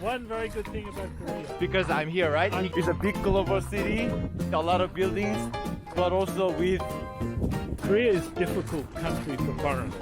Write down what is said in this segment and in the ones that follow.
one very good thing about Korea. Because I'm here, right? It's a big global city, a lot of buildings, but also with Korea is a difficult country for foreigners.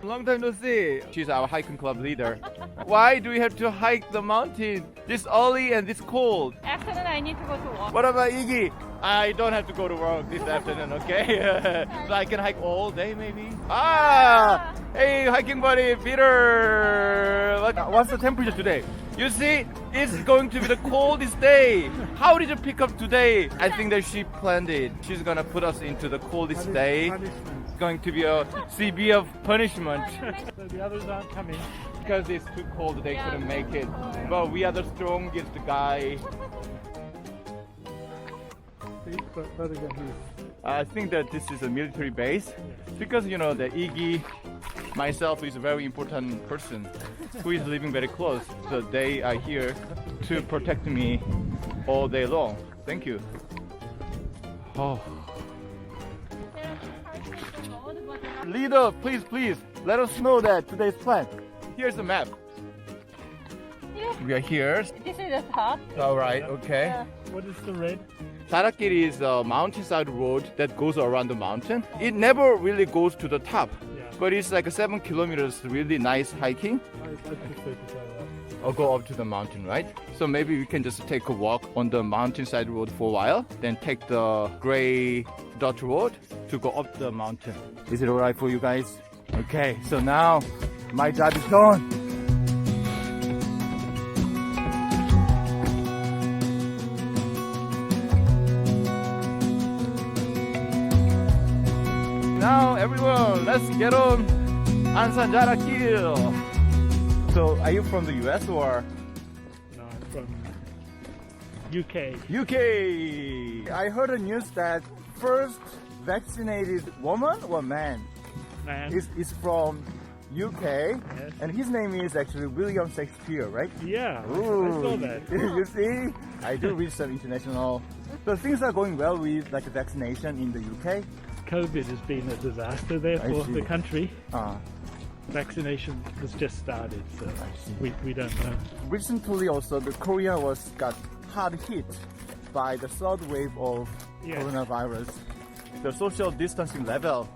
long time no see. She's our hiking club leader. Why do we have to hike the mountain this early and this cold? Afternoon, I need to go to work. What about Iggy? I don't have to go to work this afternoon, okay? So I can hike all day maybe? Ah! Hey, hiking buddy, Peter! What's the temperature today? You see, it's going to be the coldest day. How did you pick up today? I think that she planned it. She's gonna put us into the coldest day. It's going to be a severe punishment. So the others aren't coming. Because it's too cold, they couldn't make it. But we are the strongest guy. I think that this is a military base. Because you know, the Iggy, myself is a very important person who is living very close. So they are here to protect me all day long. Thank you. Oh. Leader, please, let us know that today's plan. Here's the map. We are here. This is the top. All right, okay. What is the red? Sarakiri is a mountainside road that goes around the mountain. It never really goes to the top, but it's like 7 kilometers, really nice hiking. I prefer to go up. Or go up to the mountain, right? So maybe we can just take a walk on the mountainside road for a while, then take the gray dirt road to go up the mountain. Is it alright for you guys? Okay, so now my job is done. Now everyone, let's get on Ansan Jarakil. So are you from the US or? No, I'm from UK. UK! I heard a news that first vaccinated woman or man Man. is from UK, Yes. and his name is actually William Shakespeare, right? Yeah, I Ooh. saw that. You see? I do read some international. So things are going well with like vaccination in the UK. COVID has been a disaster there I for see. the country. Uh, Vaccination has just started, so see. we don't know. recently also the Korea got hard hit by the third wave of Yes. coronavirus. The social distancing level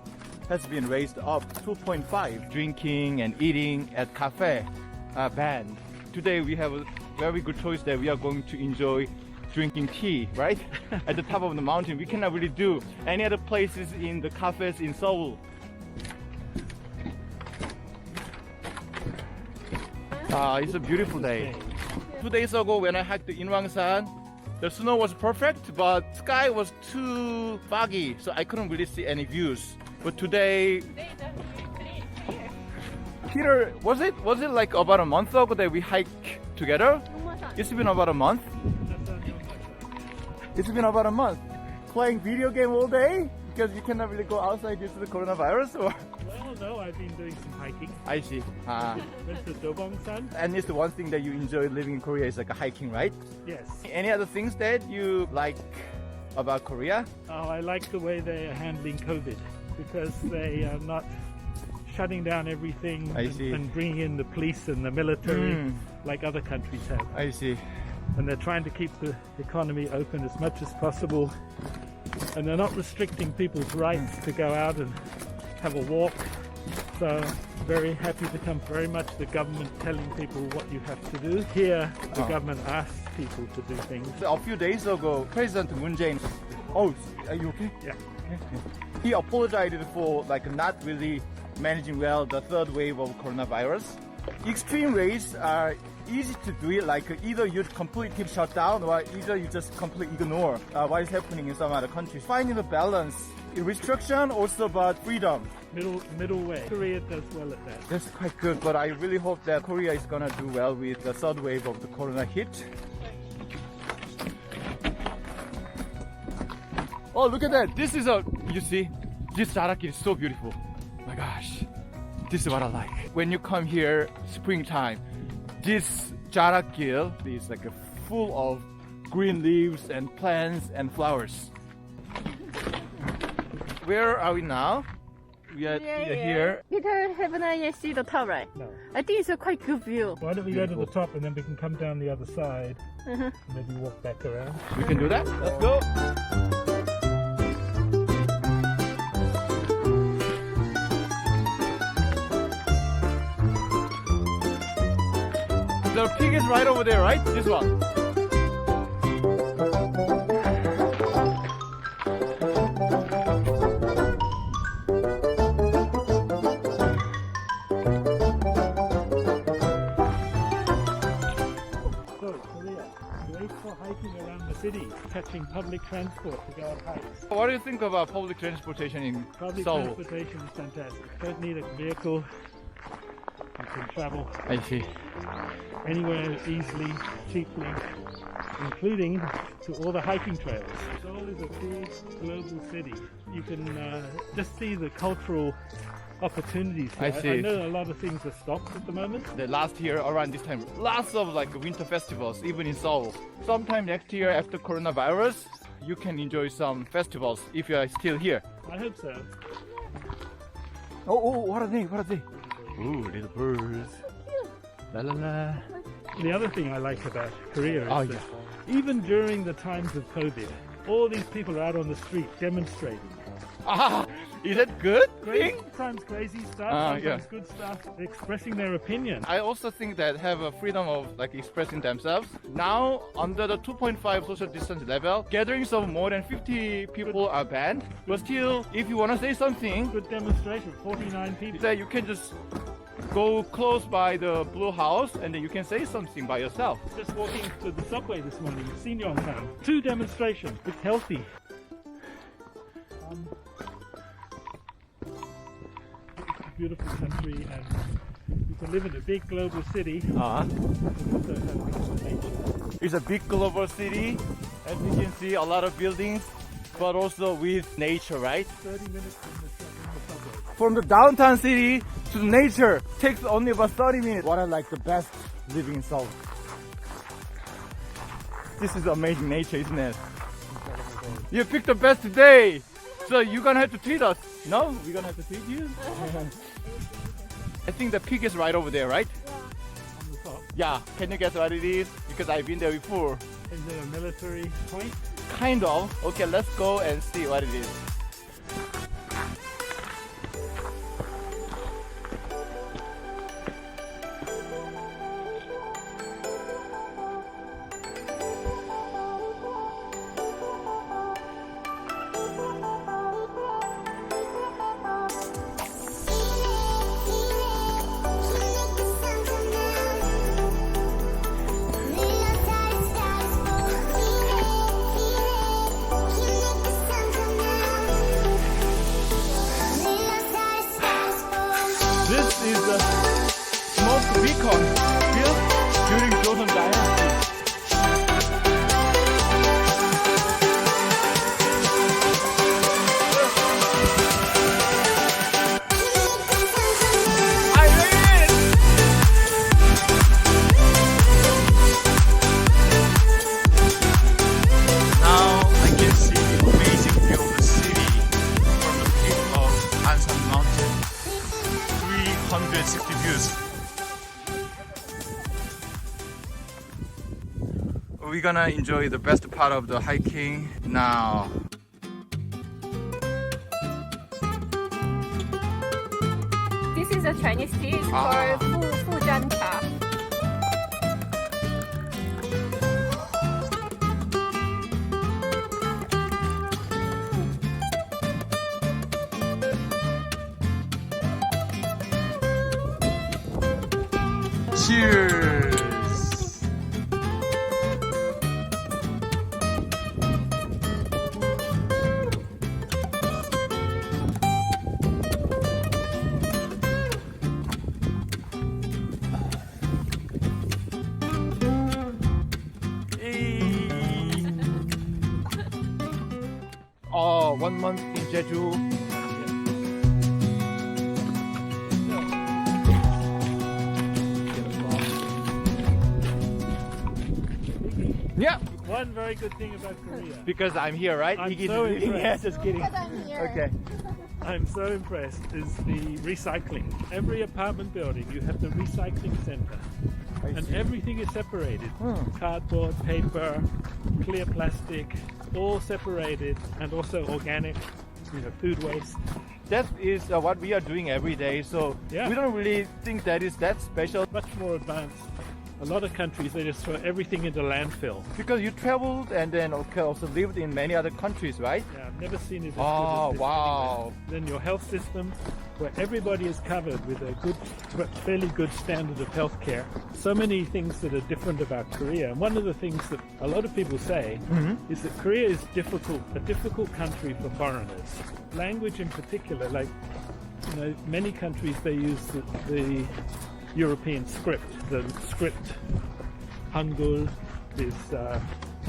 has been raised up 2.5. Drinking and eating at cafe are banned. Today we have a very good choice that we are going to enjoy drinking tea, right? At the top of the mountain. We cannot really do any other places in the cafes in Seoul. It's a beautiful day. 2 days ago when I hiked in Gwanghwamun, the snow was perfect, but sky was too foggy, so I couldn't really see any views. But today, Peter, was it like about a month ago that we hiked together? It's been about a month. It's been about a month. Playing video game all day because you cannot really go outside due to the coronavirus. Or Well, no, I've been doing some hiking. I see. Went to Dobongsan. And it's the one thing that you enjoy living in Korea is like a hiking, right? Yes. Any other things that you like about Korea? Oh, I like the way they are handling COVID because they are not shutting down everything I see. and bringing in the police and the military Mm. like other countries have. I see. And they're trying to keep the economy open as much as possible. And they're not restricting people's rights to go out and have a walk. So very happy to come. Very much the government telling people what you have to do. Here, the government asks people to do things. A few days ago, President Moon Jae-in. Oh, are you okay? Yeah. He apologized for like not really managing well the third wave of coronavirus. Extreme ways are easy to do it, like either you completely shut down or either you just completely ignore what is happening in some other countries. Finding the balance, restriction also about freedom. Middle way. Korea does well at that. That's quite good, but I really hope that Korea is gonna do well with the third wave of the corona hit. Oh, look at that! This is you see, this Jarakil is so beautiful. My gosh, this is what I like. When you come here, springtime, this Jarakil is like full of green leaves and plants and flowers. Where are we now? We are here. Peter, haven't I yet seen the top, right? No. I think it's a quite good view. Why don't we go to the top and then we can come down the other side, Uh-huh. maybe walk back around. We can do that. Let's go. The pig is right over there, right? This one. So, Korea, great for hiking around the city, catching public transport to go on hikes. What do you think about public transportation in Public Seoul? transportation is fantastic. Don't need a vehicle. You can travel I see. anywhere easily, cheaply, including to all the hiking trails. Seoul is a big global city. You can just see the cultural opportunities here. I see. I know a lot of things are stopped at the moment. The last year around this time, lots of like winter festivals, even in Seoul. Sometime next year after coronavirus, you can enjoy some festivals if you are still here. I hope so. Oh, what are they? What are they? Ooh, little birds. La la la. The other thing I like about Korea is Oh, that even during the times of COVID, all these people are out on the street demonstrating. Ah, is that good thing? Sometimes crazy stuff, sometimes yeah. good stuff, expressing their opinion. I also think that have a freedom of like expressing themselves. Now, under the 2.5 social distance level, gatherings of more than 50 people are banned. But still, if you want to say something, Good demonstration, 49 people. that you can just go close by the blue house and then you can say something by yourself. Just walking to the subway this morning, Sinyeongtown. 2 demonstrations, it's healthy. It's a beautiful country and you can live in a big global city and also have nature. It's a big global city, as you can see, a lot of buildings, but also with nature, right? 30 minutes from the subway. From the downtown city to the nature takes only about 30 minutes. What I like the best living in Seoul. This is amazing nature, isn't it? You picked the best today, so you're gonna have to treat us. No, we're gonna have to treat you. I think the pig is right over there, right? On the top. Yeah. Can you guess what it is? Because I've been there before. Is there a military point? Kind of. Okay, let's go and see what it is. This is the smoke beacon built during Joseon Dynasty. I made it! Now I can see the amazing view of the city from the peak of Ansan mountain. 360 views. We're gonna enjoy the best part of the hiking now. This is a Chinese tea. It's Ah. called Fujian cha. Cheers! Oh, 1 month in Jeju. Yeah. What? one very good thing about Korea. Because I'm here, right? I'm Iggy's so leaving. impressed. Yes, just kidding. I'm here. Okay. I'm so impressed is the recycling. Every apartment building, you have the recycling center. And see. everything is separated. Hmm. Cardboard, paper, clear plastic, all separated, and also organic, food waste. That is what we are doing every day. So Yeah. we don't really think that is that special. Much more advanced. A lot of countries, they just throw everything into landfill. Because you traveled and then also lived in many other countries, right? Yeah, I've never seen it as Oh, good as this wow. anywhere. Then your health system, where everybody is covered with a good, fairly good standard of healthcare. So many things that are different about Korea. And one of the things that a lot of people say is that Korea is a difficult country for foreigners. Language in particular, like, many countries, they use the European script. The script, Hangul, is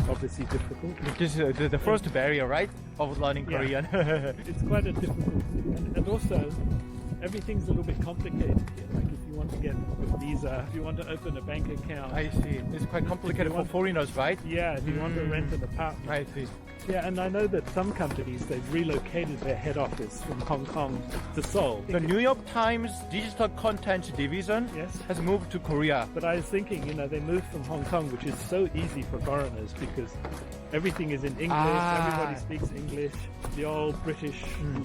obviously difficult. This is the first barrier, right? Of learning Yeah. Korean. It's quite a difficult thing. And also, everything's a little bit complicated here. Like if you want to get a visa, if you want to open a bank account. I see. It's quite complicated for foreigners, right? Yeah, if you want to rent an apartment. I see. Yeah, and I know that some companies, they've relocated their head office from Hong Kong to Seoul. The New York Times digital content division Yes. has moved to Korea. But I was thinking, they moved from Hong Kong, which is so easy for foreigners because everything is in English, everybody speaks English, the old British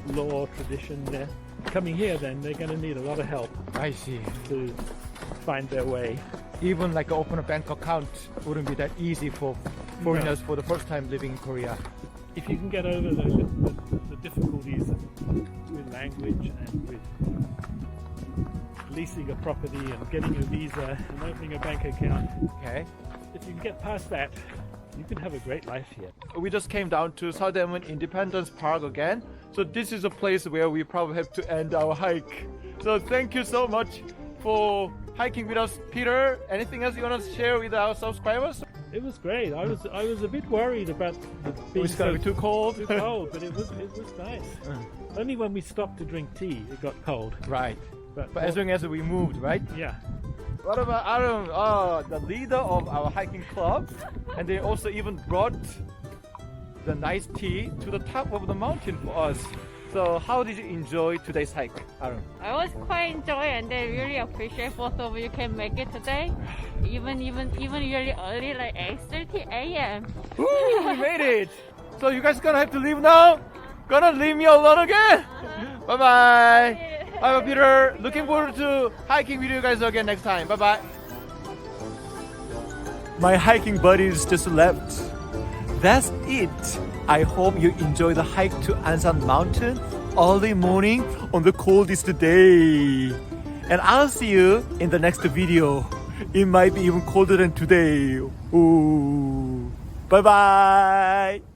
law tradition there. Coming here then, they're going to need a lot of help I see. to find their way. Even like open a bank account wouldn't be that easy for foreigners for the first time living in Korea. If you can get over the difficulties with language and with leasing a property and getting a visa and opening a bank account, Okay. if you can get past that, you can have a great life here. We just came down to Seoul Independence Park again. So this is a place where we probably have to end our hike. So thank you so much for hiking with us, Peter. Anything else you want to share with our subscribers? It was great. I was a bit worried about being It's gonna be too cold. too cold, but it was nice. Only when we stopped to drink tea, it got cold. Right. But But as long as we moved, right? yeah. What about Areum? The leader of our hiking club, and they also even brought the nice tea to the top of the mountain for us. So how did you enjoy today's hike, Areum? I was quite enjoying and I really appreciate both of you can make it today. Even really early, like 8:30 a.m. Woo, we made it! So you guys gonna have to leave now? Gonna leave me alone again? Bye bye! Bye bye, Peter. Looking forward to hiking with you guys again next time. Bye bye. My hiking buddies just left. That's it. I hope you enjoy the hike to Ansan Mountain early morning on the coldest day. And I'll see you in the next video. It might be even colder than today. Ooh. Bye bye.